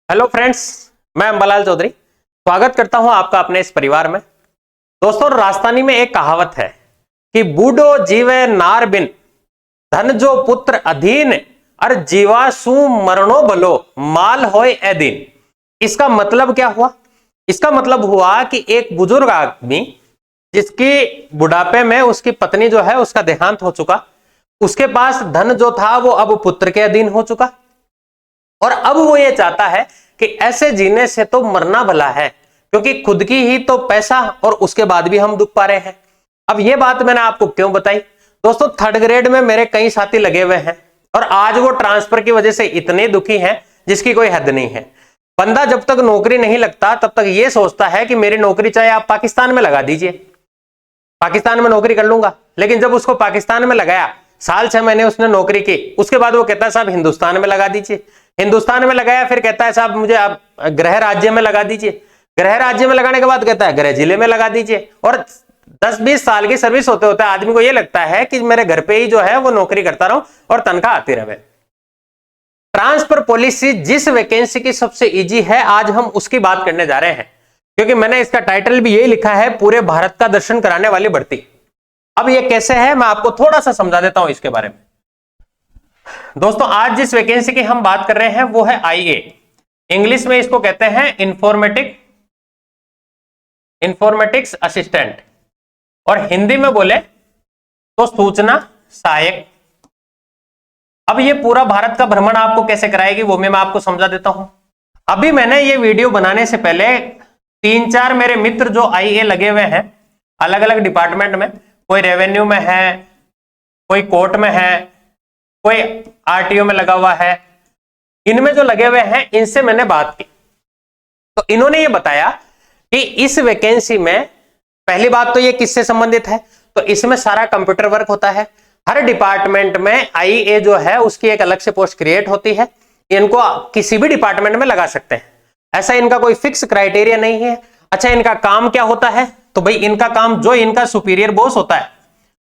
Hello friends, मैं अंबालाल चौधरी स्वागत करता हूं आपका अपने इस परिवार में। दोस्तों, राजस्थानी में एक कहावत है कि बूढ़ो जीवे नार बिन, धन जो पुत्र अधीन, और जीवा सु मरणो भलो, माल होय ए दिन। इसका मतलब क्या हुआ? इसका मतलब हुआ कि एक बुजुर्ग आदमी जिसकी बुढ़ापे में उसकी पत्नी जो है उसका देहांत हो चुका, उसके पास धन जो था वो अब पुत्र के अधीन हो चुका, और अब वो ये चाहता है कि ऐसे जीने से तो मरना भला है, क्योंकि खुद की ही तो पैसा और उसके बाद भी हम दुख पा रहे हैं। अब ये बात मैंने आपको क्यों बताई? दोस्तों, थर्ड ग्रेड में मेरे कई साथी लगे हुए हैं और आज वो ट्रांसफर की वजह से इतने दुखी हैं जिसकी कोई हद नहीं है। बंदा जब तक नौकरी नहीं लगता तब तक ये सोचता है कि मेरी नौकरी चाहे आप पाकिस्तान में लगा दीजिए, पाकिस्तान में नौकरी कर लूंगा। लेकिन जब उसको पाकिस्तान में लगाया, साल 6 महीने उसने नौकरी की, उसके बाद वो कहता है साहब हिंदुस्तान में लगा दीजिए। हिंदुस्तान में लगाया, फिर कहता है साहब मुझे आप गृह राज्य में लगा दीजिए। गृह राज्य में लगाने के बाद कहता है गृह जिले में लगा दीजिए। और 10-20 साल की सर्विस होते होते आदमी को यह लगता है कि मेरे घर पे ही जो है वो नौकरी करता रहूं और तनख्वाह आती रहे। ट्रांसफर पॉलिसी जिस वैकेंसी की सबसे इजी है, आज हम उसकी बात करने जा रहे हैं, क्योंकि मैंने इसका टाइटल भी यही लिखा है, पूरे भारत का दर्शन कराने वाली भर्ती। अब ये कैसे है मैं आपको थोड़ा सा समझा देता हूं इसके बारे में। दोस्तों, आज जिस वैकेंसी की हम बात कर रहे हैं वो है आईए। इंग्लिश में इसको कहते हैं इंफॉर्मेटिक्स असिस्टेंट, और हिंदी में बोले तो सूचना सहायक। अब ये पूरा भारत का भ्रमण आपको कैसे कराएगी वो मैं आपको समझा देता हूं। अभी मैंने ये वीडियो बनाने से पहले 3-4 मेरे मित्र जो आईए लगे हुए हैं अलग अलग डिपार्टमेंट में, कोई रेवेन्यू में है, कोई कोर्ट में है, कोई आरटीओ में लगा हुआ है, इनमें जो लगे हुए हैं इनसे मैंने बात की तो इन्होंने ये बताया कि इस वैकेंसी में पहली बात तो ये किससे संबंधित है, तो इसमें सारा कंप्यूटर वर्क होता है। हर डिपार्टमेंट में आईए जो है उसकी एक अलग से पोस्ट क्रिएट होती है। इनको किसी भी डिपार्टमेंट में लगा सकते हैं, ऐसा इनका कोई फिक्स क्राइटेरिया नहीं है। अच्छा, इनका काम क्या होता है? तो भाई इनका काम, जो इनका सुपीरियर बॉस होता है,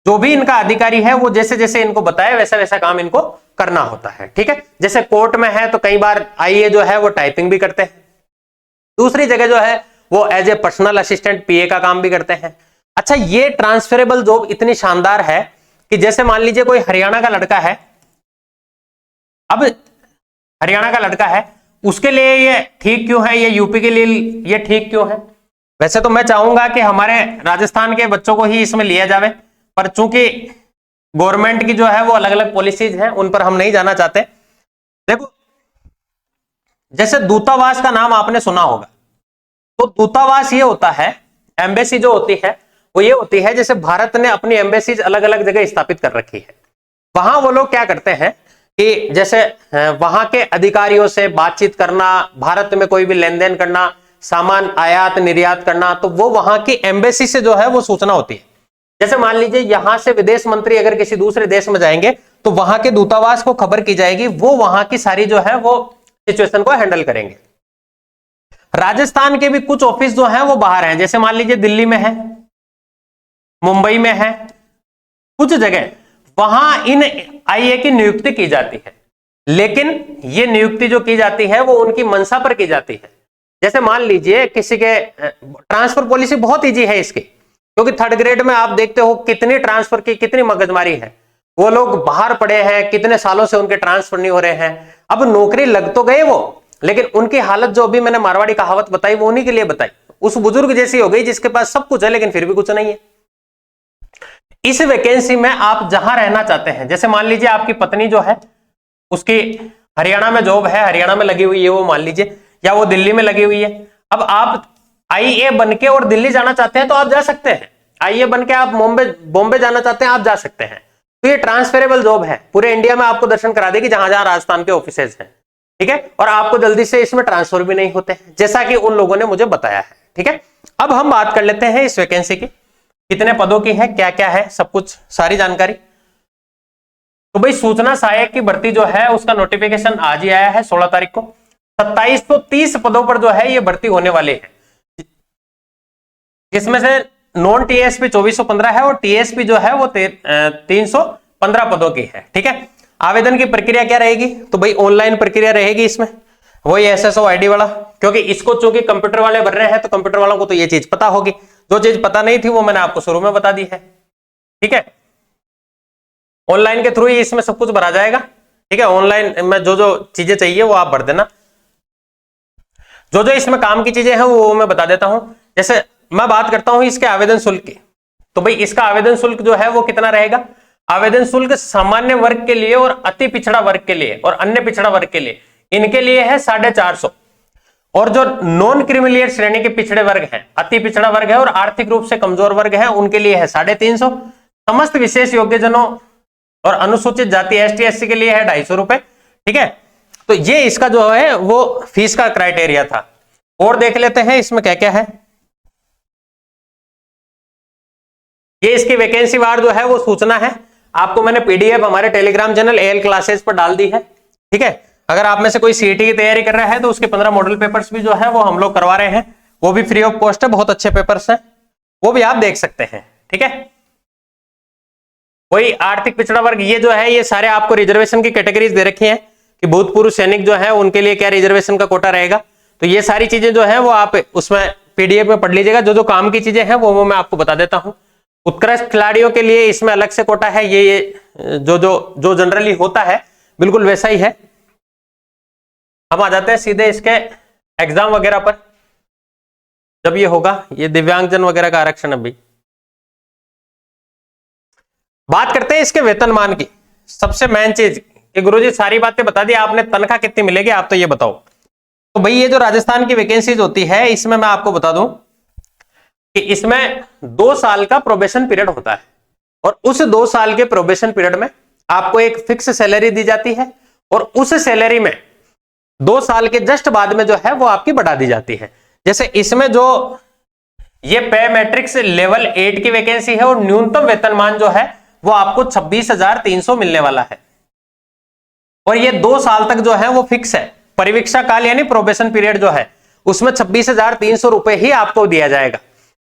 जो भी इनका अधिकारी है, वो जैसे जैसे इनको बताए वैसा वैसा काम इनको करना होता है। ठीक है, जैसे कोर्ट में है तो कई बार आईए जो है वो टाइपिंग भी करते हैं, दूसरी जगह जो है वो as a personal assistant PA का काम भी करते हैं। अच्छा, ये ट्रांसफरेबल जॉब इतनी शानदार है कि जैसे मान लीजिए कोई हरियाणा का लड़का है, अब हरियाणा का लड़का है, उसके लिए ये ठीक क्यों है, ये यूपी के लिए ये ठीक क्यों है? वैसे तो मैं चाहूंगा कि हमारे राजस्थान के बच्चों को ही इसमें लिया जाए, पर चूंकि गवर्नमेंट की जो है वो अलग अलग पॉलिसीज हैं, उन पर हम नहीं जाना चाहते। देखो, जैसे दूतावास का नाम आपने सुना होगा, तो दूतावास ये होता है, एम्बेसी जो होती है वो ये होती है, जैसे भारत ने अपनी एम्बेसीज अलग अलग जगह स्थापित कर रखी है। वहां वो लोग क्या करते हैं कि जैसे वहां के अधिकारियों से बातचीत करना, भारत में कोई भी लेन देन करना, सामान आयात निर्यात करना, तो वो वहां की एम्बेसी से जो है वो सूचना होती है। जैसे मान लीजिए यहां से विदेश मंत्री अगर किसी दूसरे देश में जाएंगे तो वहां के दूतावास को खबर की जाएगी, वो वहां की सारी जो है वो सिचुएशन को हैंडल करेंगे। राजस्थान के भी कुछ ऑफिस जो है वो बाहर हैं, जैसे मान लीजिए दिल्ली में है, मुंबई में है, कुछ जगह वहां इन आईए की नियुक्ति की जाती है। लेकिन ये नियुक्ति जो की जाती है वो उनकी मंशा पर की जाती है। जैसे मान लीजिए किसी के ट्रांसफर पॉलिसी बहुत ईजी है इसकी, क्योंकि थर्ड ग्रेड में आप देखते हो कितनी ट्रांसफर की कितनी मगजमारी है। वो लोग बाहर पड़े हैं, कितने सालों से उनके ट्रांसफर नहीं हो रहे हैं। अब नौकरी लग तो गए वो, लेकिन उनकी हालत जो अभी मैंने मारवाड़ी कहावत बताई वो उन्हीं के लिए बताई, उस बुजुर्ग जैसी हो गई जिसके पास सब कुछ है लेकिन फिर भी कुछ नहीं है। इस वैकेंसी में आप जहां रहना चाहते हैं, जैसे मान लीजिए आपकी पत्नी जो है उसकी हरियाणा में जॉब है, हरियाणा में लगी हुई है वो मान लीजिए, या वो दिल्ली में लगी हुई है। अब आप आईए बनके और दिल्ली जाना चाहते हैं तो आप जा सकते हैं, आईए बनके आप बॉम्बे जाना चाहते हैं आप जा सकते हैं। तो ये ट्रांसफरेबल जॉब है, पूरे इंडिया में आपको दर्शन करा देगी जहां जहां राजस्थान के ऑफिसेज हैं। ठीक है, और आपको जल्दी से इसमें ट्रांसफर भी नहीं होते हैं, जैसा कि उन लोगों ने मुझे बताया है। ठीक है, अब हम बात कर लेते हैं इस वैकेंसी की, कितने पदों की है, क्या क्या है, सब कुछ सारी जानकारी। तो भाई सूचना सहायक की भर्ती जो है उसका नोटिफिकेशन आज ही आया है 16 तारीख को। 2730 पदों पर जो है ये भर्ती होने वाली है, जिसमें से नॉन टीएसपी 2415 है और टीएसपी जो है वो 315 पदों की है। ठीक है, आवेदन की प्रक्रिया क्या रहेगी? तो भाई ऑनलाइन प्रक्रिया रहेगी इसमें। वही एसएसओ आईडी वाला, क्योंकि इसको चूंकि कंप्यूटर वाले भर रहे हैं तो कंप्यूटर वालों को तो ये चीज पता होगी, जो चीज पता नहीं थी वो मैंने आपको शुरू में बता दी है। ठीक है, ऑनलाइन के थ्रू ही इसमें सब कुछ भरा जाएगा। ठीक है, ऑनलाइन में जो जो चीजें चाहिए वो आप भर देना। जो जो इसमें काम की चीजें हैं वो मैं बता देता हूं। जैसे मैं बात करता हूं इसके आवेदन शुल्क की, तो भाई इसका आवेदन शुल्क जो है वो कितना रहेगा? आवेदन शुल्क सामान्य वर्ग के लिए और अति पिछड़ा वर्ग के लिए और अन्य पिछड़ा वर्ग के लिए, इनके लिए है 450। और जो नॉन क्रीमिलियर श्रेणी के पिछड़े वर्ग हैं, अति पिछड़ा वर्ग है और आर्थिक रूप से कमजोर वर्ग है, उनके लिए है 350। समस्त विशेष योग्यजनों और अनुसूचित जाति एसटी एससी के लिए है 250 रुपए। ठीक है, तो ये इसका जो है वो फीस का क्राइटेरिया था। और देख लेते हैं इसमें क्या क्या है। ये इसकी वैकेंसी वार जो है वो सूचना है, आपको मैंने पीडीएफ हमारे टेलीग्राम चैनल एएल क्लासेस पर डाल दी है। ठीक है, अगर आप में से कोई सीईटी की तैयारी कर रहा है तो उसके 15 मॉडल पेपर्स भी जो है वो हम लोग करवा रहे हैं, वो भी फ्री ऑफ कॉस्ट है, बहुत अच्छे पेपर्स हैं, वो भी आप देख सकते हैं। ठीक है, वही आर्थिक पिछड़ा वर्ग, ये जो है ये सारे आपको रिजर्वेशन की कैटेगरीज दे रखी हैं कि भूतपूर्व सैनिक जो है उनके लिए क्या रिजर्वेशन का कोटा रहेगा। तो ये सारी चीजें जो है वो आप उसमें पीडीएफ में पढ़ लीजिएगा। जो जो काम की चीजें हैं वो मैं आपको बता देता हूं। उत्कृष्ट खिलाड़ियों के लिए इसमें अलग से कोटा है, ये जो जो जो जनरली होता है बिल्कुल वैसा ही है। हम आ जाते हैं सीधे इसके एग्जाम वगैरह पर, जब ये होगा, ये दिव्यांगजन वगैरह का आरक्षण। अभी बात करते हैं इसके वेतनमान की। सबसे मेन चीज कि गुरुजी सारी बातें बता दी आपने, तनख्वाह कितनी मिलेगी आप तो ये बताओ। तो भाई ये जो राजस्थान की वैकेंसीज होती है इसमें मैं आपको बता दूं कि इसमें 2 साल का प्रोबेशन पीरियड होता है और उस 2 साल के प्रोबेशन पीरियड में आपको एक फिक्स सैलरी दी जाती है और उस सैलरी में 2 साल के जस्ट बाद में जो है वो आपकी बढ़ा दी जाती है। जैसे इसमें जो ये पे मैट्रिक्स लेवल 8 की वैकेंसी है और न्यूनतम वेतनमान जो है वो आपको 26,300 मिलने वाला है और ये 2 साल तक जो है वो फिक्स है। परिवीक्षा काल यानी प्रोबेशन पीरियड जो है उसमें 26,300 रुपए ही आपको दिया जाएगा।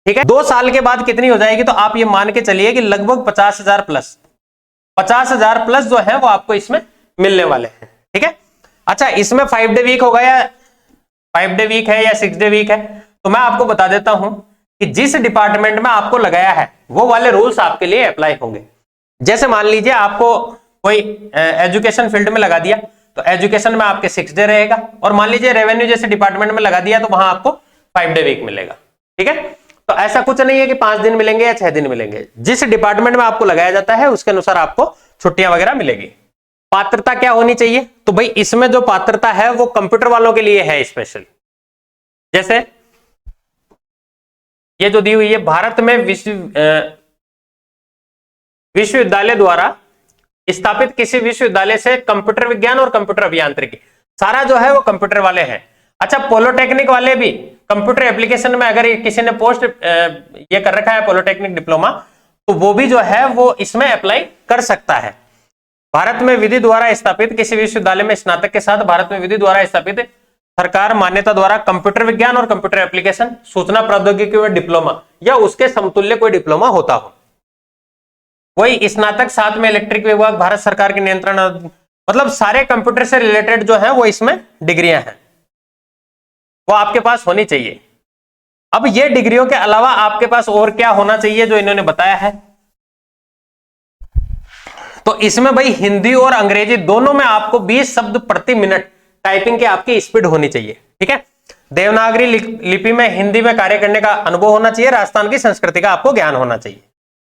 ठीक है, 2 साल के बाद कितनी हो जाएगी तो आप ये मान के चलिए कि लगभग 50,000 प्लस, 50,000 प्लस जो है वो आपको इसमें मिलने वाले हैं। ठीक है, अच्छा इसमें 5 डे वीक होगा या 5 डे वीक है या 6 डे वीक है, तो मैं आपको बता देता हूं कि जिस डिपार्टमेंट में आपको लगाया है वो वाले रूल्स आपके लिए अप्लाई होंगे। जैसे मान लीजिए आपको कोई एजुकेशन फील्ड में लगा दिया तो एजुकेशन में आपके 6 डे रहेगा, और मान लीजिए रेवेन्यू जैसे डिपार्टमेंट में लगा दिया तो वहां आपको 5 डे वीक मिलेगा। ठीक है, तो ऐसा कुछ नहीं है कि 5 दिन मिलेंगे या 6 दिन मिलेंगे, जिस डिपार्टमेंट में आपको लगाया जाता है उसके अनुसार आपको छुट्टियां वगैरह मिलेगी। पात्रता क्या होनी चाहिए, तो भाई इसमें जो पात्रता है वो कंप्यूटर वालों के लिए है स्पेशल। जैसे ये जो दी हुई है, भारत में विश्वविद्यालय द्वारा स्थापित किसी विश्वविद्यालय से कंप्यूटर विज्ञान और कंप्यूटर अभियांत्रिकी, सारा जो है वो कंप्यूटर वाले हैं। अच्छा, पॉलिटेक्निक वाले भी कंप्यूटर एप्लीकेशन में अगर किसी ने पोस्ट ये कर रखा है पॉलिटेक्निक डिप्लोमा, तो वो भी जो है वो इसमें अप्लाई कर सकता है। भारत में विधि द्वारा स्थापित किसी विश्वविद्यालय में स्नातक के साथ भारत में विधि द्वारा स्थापित सरकार मान्यता द्वारा कंप्यूटर विज्ञान और कंप्यूटर एप्लीकेशन, सूचना प्रौद्योगिकी में डिप्लोमा या उसके समतुल्य कोई डिप्लोमा होता हो। वही स्नातक साथ में इलेक्ट्रिक विभाग भारत सरकार के नियंत्रण, मतलब सारे कंप्यूटर से रिलेटेड जो है वो इसमें डिग्रियां हैं, वो आपके पास होनी चाहिए। अब ये डिग्रियों के अलावा आपके पास और क्या होना चाहिए जो इन्होंने बताया है, तो इसमें भाई हिंदी और अंग्रेजी दोनों में आपको 20 शब्द प्रति मिनट टाइपिंग की आपकी स्पीड होनी चाहिए। ठीक है, देवनागरी लिपि में हिंदी में कार्य करने का अनुभव होना चाहिए, राजस्थान की संस्कृति का आपको ज्ञान होना चाहिए।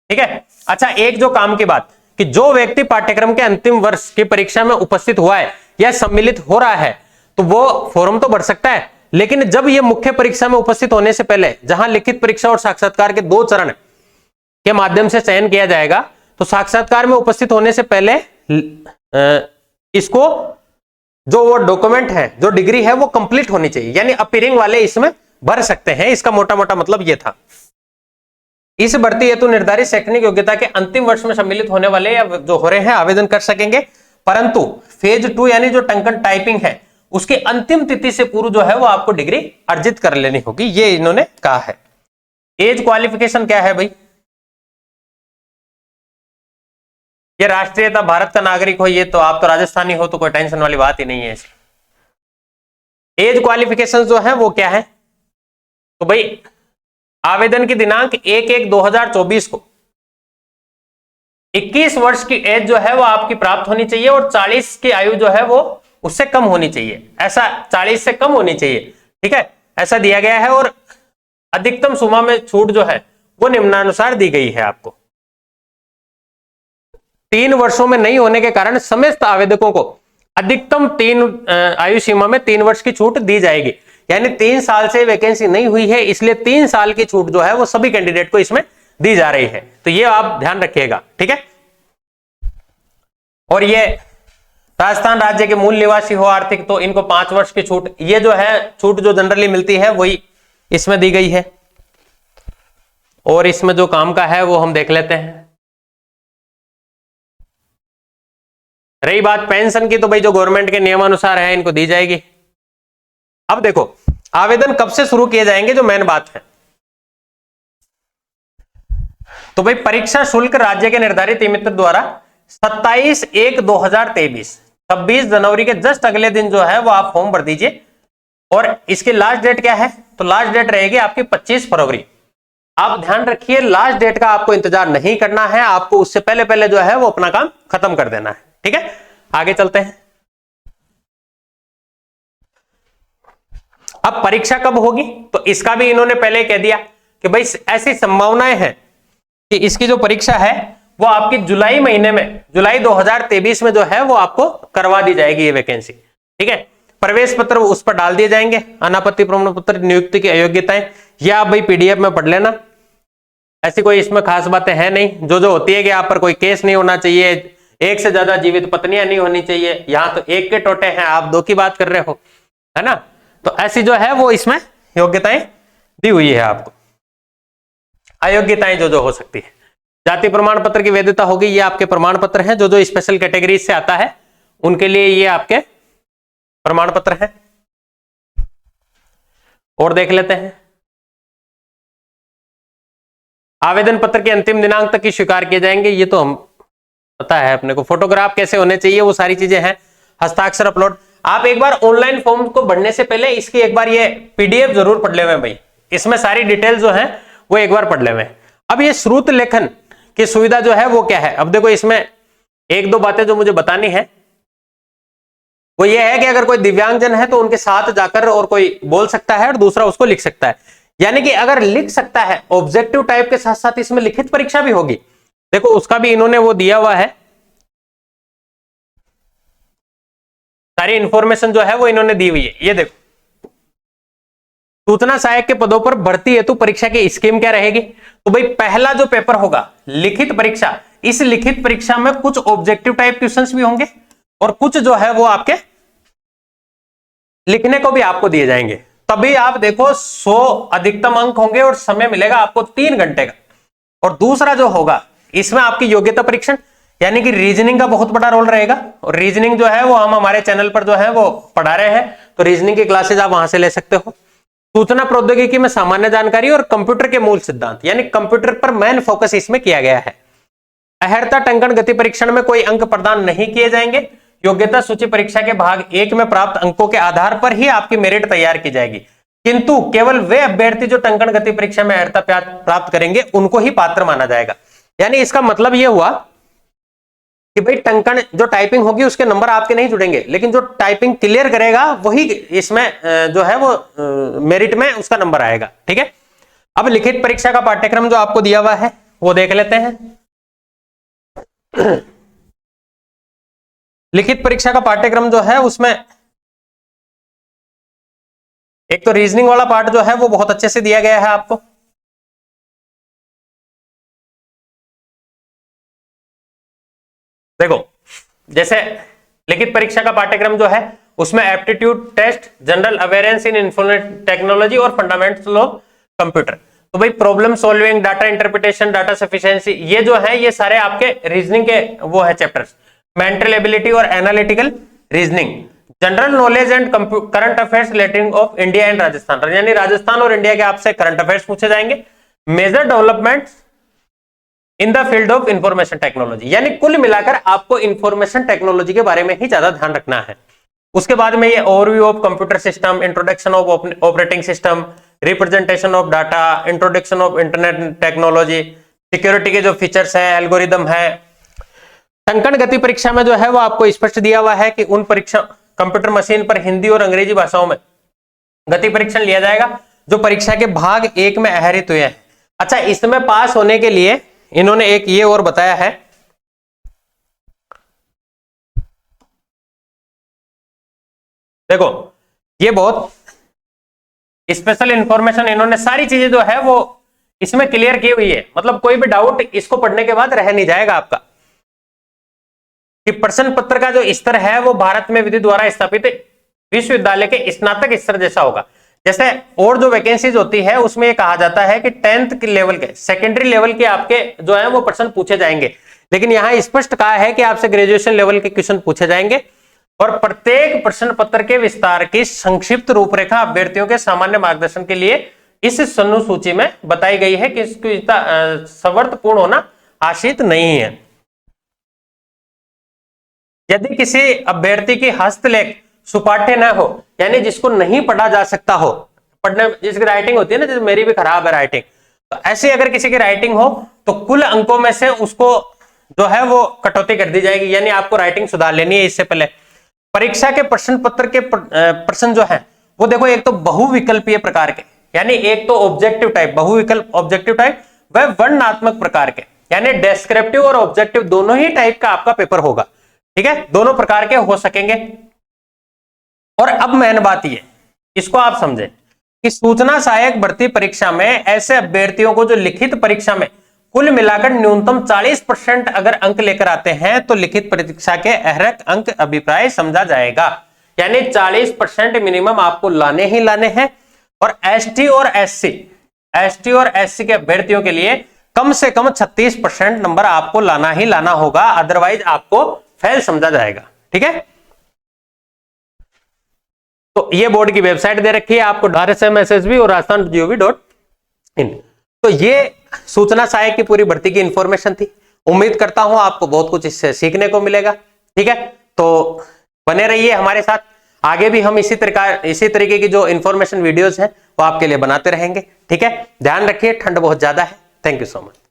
ठीक है, अच्छा एक जो काम की बात कि जो व्यक्ति पाठ्यक्रम के अंतिम वर्ष की परीक्षा में उपस्थित हुआ है या सम्मिलित हो रहा है तो वो फॉर्म तो भर सकता है, लेकिन जब ये मुख्य परीक्षा में उपस्थित होने से पहले जहां लिखित परीक्षा और साक्षात्कार के 2 चरण के माध्यम से चयन किया जाएगा, तो साक्षात्कार में उपस्थित होने से पहले इसको जो वो डॉक्यूमेंट है, जो डिग्री है वो कंप्लीट होनी चाहिए, यानी अपीयरिंग वाले इसमें भर सकते हैं। इसका मोटा मोटा मतलब ये था। इस भर्ती हेतु निर्धारित शैक्षणिक योग्यता के अंतिम वर्ष में सम्मिलित होने वाले या जो हो रहे हैं आवेदन कर सकेंगे, परंतु फेज 2 यानी जो टंकन टाइपिंग है उसकी अंतिम तिथि से पूर्व जो है वो आपको डिग्री अर्जित कर लेनी होगी, ये इन्होंने कहा है। एज क्वालिफिकेशन क्या है भाई, ये राष्ट्रीयता भारत का नागरिक हो, ये तो आप तो राजस्थानी हो तो कोई टेंशन वाली बात ही नहीं है। एज क्वालिफिकेशन जो है वो क्या है, तो भाई आवेदन की दिनांक 1/1/2024 को 21 वर्ष की एज जो है वो आपकी प्राप्त होनी चाहिए और 40 की आयु जो है वो उससे कम होनी चाहिए, ऐसा 40 से कम होनी चाहिए, ठीक है, ऐसा दिया गया है। और अधिकतम सीमा में छूट जो है वो निम्नानुसार दी गई है आपको। 3 वर्षों में नहीं होने के कारण समस्त आवेदकों को अधिकतम 3 आयु सीमा में 3 वर्ष की छूट दी जाएगी, यानी 3 साल से वैकेंसी नहीं हुई है, इसलिए 3 साल की छूट जो है वो सभी कैंडिडेट को इसमें दी जा रही है, तो ये आप ध्यान रखिएगा, ठीक है। और ये राजस्थान राज्य के मूल निवासी हो आर्थिक तो इनको 5 वर्ष की छूट, ये जो है छूट जो जनरली मिलती है वही इसमें दी गई है। और इसमें जो काम का है वो हम देख लेते हैं। रही बात पेंशन की, तो भाई जो गवर्नमेंट के नियमानुसार है इनको दी जाएगी। अब देखो आवेदन कब से शुरू किए जाएंगे, जो मेन बात है, तो भाई परीक्षा शुल्क राज्य के निर्धारित मित्र द्वारा 27/1/2023 26 जनवरी के जस्ट अगले दिन जो है वो आप फॉर्म भर दीजिए। और इसकी लास्ट डेट क्या है, तो लास्ट डेट रहेगी आपकी 25 फरवरी। आप ध्यान रखिए लास्ट डेट का आपको इंतजार नहीं करना है, आपको उससे पहले पहले जो है वो अपना काम खत्म कर देना है, ठीक है। आगे चलते हैं। अब परीक्षा कब होगी, तो इसका भी इन्होंने पहले कह दिया कि भाई ऐसी संभावनाएं हैं कि इसकी जो परीक्षा है वो आपकी जुलाई महीने में, जुलाई 2023 में जो है वो आपको करवा दी जाएगी ये वैकेंसी, ठीक है। प्रवेश पत्र उस पर डाल दिए जाएंगे, अनापत्ति प्रमाण पत्र, नियुक्ति की अयोग्यताएं, या आप भाई पीडीएफ में पढ़ लेना, ऐसी कोई इसमें खास बातें हैं नहीं। जो होती है कि आप पर कोई केस नहीं होना चाहिए, एक से ज्यादा जीवित पत्नियां नहीं होनी चाहिए, यहां तो एक के टोटे हैं, आप 2 की बात कर रहे हो, है ना। तो ऐसी जो है वो इसमें योग्यताएं दी हुई है आपको, अयोग्यताएं जो हो सकती है। जाति प्रमाण पत्र की वैधता होगी, ये आपके प्रमाण पत्र हैं, जो स्पेशल कैटेगरी से आता है उनके लिए ये आपके प्रमाण पत्र हैं। और देख लेते हैं, आवेदन पत्र के अंतिम दिनांक तक ही स्वीकार किए जाएंगे, ये तो हम पता है अपने को। फोटोग्राफ कैसे होने चाहिए वो सारी चीजें हैं, हस्ताक्षर अपलोड। आप एक बार ऑनलाइन फॉर्म को भरने से पहले इसकी एक बार ये पीडीएफ जरूर पढ़ ले भाई, इसमें सारी डिटेल जो है वो एक बार पढ़ ले। अब ये श्रुत लेखन की सुविधा जो है वो क्या है, अब देखो इसमें 1-2 बातें जो मुझे बतानी है वो ये है कि अगर कोई दिव्यांगजन है तो उनके साथ जाकर और कोई बोल सकता है और दूसरा उसको लिख सकता है, यानी कि अगर लिख सकता है ऑब्जेक्टिव टाइप के साथ साथ इसमें लिखित परीक्षा भी होगी। देखो उसका भी इन्होंने वो दिया हुआ है, सारी इंफॉर्मेशन जो है वो इन्होंने दी हुई है। ये देखो सूचना सहायक के पदों पर भर्ती हेतु परीक्षा की स्कीम क्या रहेगी, तो भाई पहला जो पेपर होगा लिखित परीक्षा, इस लिखित परीक्षा में कुछ ऑब्जेक्टिव टाइप क्वेश्चंस भी होंगे और कुछ जो है वो आपके लिखने को भी आपको दिए जाएंगे। तभी आप देखो 100 अधिकतम अंक होंगे और समय मिलेगा आपको 3 घंटे का। और दूसरा जो होगा इसमें आपकी योग्यता परीक्षण, यानी कि रीजनिंग का बहुत बड़ा रोल रहेगा। और रीजनिंग जो है वो हम हमारे चैनल पर जो है वो पढ़ा रहे हैं, तो रीजनिंग की क्लासेज आप वहां से ले सकते हो। सूचना प्रौद्योगिकी में सामान्य जानकारी और कंप्यूटर के मूल सिद्धांत, यानी कंप्यूटर पर मेन फोकस इसमें किया गया है। अहर्ता टंकण गति परीक्षण में कोई अंक प्रदान नहीं किए जाएंगे। योग्यता सूची परीक्षा के भाग 1 में प्राप्त अंकों के आधार पर ही आपकी मेरिट तैयार की जाएगी, किंतु केवल वे अभ्यर्थी जो टंकण गति परीक्षा में अहर्ता प्राप्त करेंगे उनको ही पात्र माना जाएगा। यानी इसका मतलब यह हुआ कि भाई टंकण जो टाइपिंग होगी उसके नंबर आपके नहीं जुड़ेंगे, लेकिन जो टाइपिंग क्लियर करेगा वही इसमें जो है वो मेरिट में उसका नंबर आएगा, ठीक है। अब लिखित परीक्षा का पाठ्यक्रम जो आपको दिया हुआ है वो देख लेते हैं। लिखित परीक्षा का पाठ्यक्रम जो है उसमें एक तो रीजनिंग वाला पार्ट जो है वो बहुत अच्छे से दिया गया है आपको। देखो जैसे लिखित परीक्षा का पाठ्यक्रम जो है उसमें aptitude test, general awareness in information technology और फंडामेंटल ऑफ कंप्यूटर, तो भाई problem solving, data interpretation, data sufficiency, ये जो है ये सारे आपके रीजनिंग के वो है चैप्टर्स। मेंटल एबिलिटी और analytical reasoning, general knowledge and current affairs relating of India and Rajasthan, यानी राजस्थान और इंडिया के आपसे करंट अफेयर्स पूछे जाएंगे। Major developments in the field of information technology, यानी कुल मिलाकर आपको इंफॉर्मेशन टेक्नोलॉजी के बारे में ही ज्यादा ध्यान रखना है। उसके बाद में ये overview of computer system, introduction of operating system, representation of data, introduction of internet technology, security के जो फीचर्स है, एल्गोरिदम है। टंकण गति परीक्षा में जो है वो आपको स्पष्ट दिया हुआ है कि उन परीक्षा कंप्यूटर मशीन पर हिंदी और अंग्रेजी भाषाओं में गति परीक्षण लिया जाएगा जो परीक्षा के भाग 1 में आहरित हुए हैं। अच्छा, इसमें पास होने के लिए इन्होंने एक ये और बताया है, देखो ये बहुत स्पेशल इंफॉर्मेशन इन्होंने सारी चीजें जो है वो इसमें क्लियर की हुई है, मतलब कोई भी डाउट इसको पढ़ने के बाद रह नहीं जाएगा आपका, कि प्रश्न पत्र का जो स्तर है वो भारत में विधि द्वारा स्थापित विश्वविद्यालय के स्नातक स्तर जैसा होगा। जैसे और जो वैकेंसीज होती है उसमें ये कहा जाता है कि 10th के लेवल के, सेकेंडरी लेवल के आपके जो है वो प्रश्न पूछे जाएंगे, लेकिन यहां स्पष्ट कहा है कि आपसे ग्रेजुएशन लेवल के क्वेश्चन पूछे जाएंगे और प्रत्येक प्रश्न पत्र के विस्तार की संक्षिप्त रूपरेखा अभ्यर्थियों के सामान्य मार्गदर्शन के लिए इस सन्नु सूची में बताई गई है कि इसकी सवर्तपूर्ण होना आशित नहीं है। यदि किसी अभ्यर्थी की हस्तलेख सुपाठ्य न हो, यानी जिसको नहीं पढ़ा जा सकता हो, पढ़ने जिसकी राइटिंग होती है ना, जैसे मेरी भी खराब है राइटिंग, तो ऐसी अगर किसी की राइटिंग हो तो कुल अंकों में से उसको जो है वो कटौती कर दी जाएगी, यानी आपको राइटिंग सुधार लेनी है। इससे पहले परीक्षा के प्रश्न पत्र के प्रश्न जो है वो देखो, एक तो बहुविकल्पीय प्रकार के, यानी एक तो ऑब्जेक्टिव टाइप, बहुविकल्प ऑब्जेक्टिव टाइप, वह वर्णनात्मक प्रकार के, यानी डेस्क्रिप्टिव और ऑब्जेक्टिव दोनों ही टाइप का आपका पेपर होगा। ठीक है, दोनों प्रकार के हो सकेंगे। और अब मेन बात ये, इसको आप समझें कि सूचना सहायक भर्ती परीक्षा में ऐसे अभ्यर्थियों को जो लिखित परीक्षा में कुल मिलाकर न्यूनतम 40% अगर अंक लेकर आते हैं तो लिखित परीक्षा के अहरक अंक अभिप्राय समझा जाएगा, यानी 40% मिनिमम आपको लाने ही लाने हैं। और एसटी और एससी के अभ्यर्थियों के लिए कम से कम 36% नंबर आपको लाना ही लाना होगा, अदरवाइज आपको फेल समझा जाएगा। ठीक है, तो ये बोर्ड की वेबसाइट दे रखी है आपको, RSMSSB और rajasthan.gov.in। तो ये सूचना सहायक की पूरी भर्ती की इंफॉर्मेशन थी। उम्मीद करता हूं आपको बहुत कुछ इससे सीखने को मिलेगा। ठीक है, तो बने रहिए हमारे साथ, आगे भी हम इसी तरीके की जो इंफॉर्मेशन वीडियोस हैं वो आपके लिए बनाते रहेंगे। ठीक है, ध्यान रखिए, ठंड बहुत ज्यादा है। Thank you so much.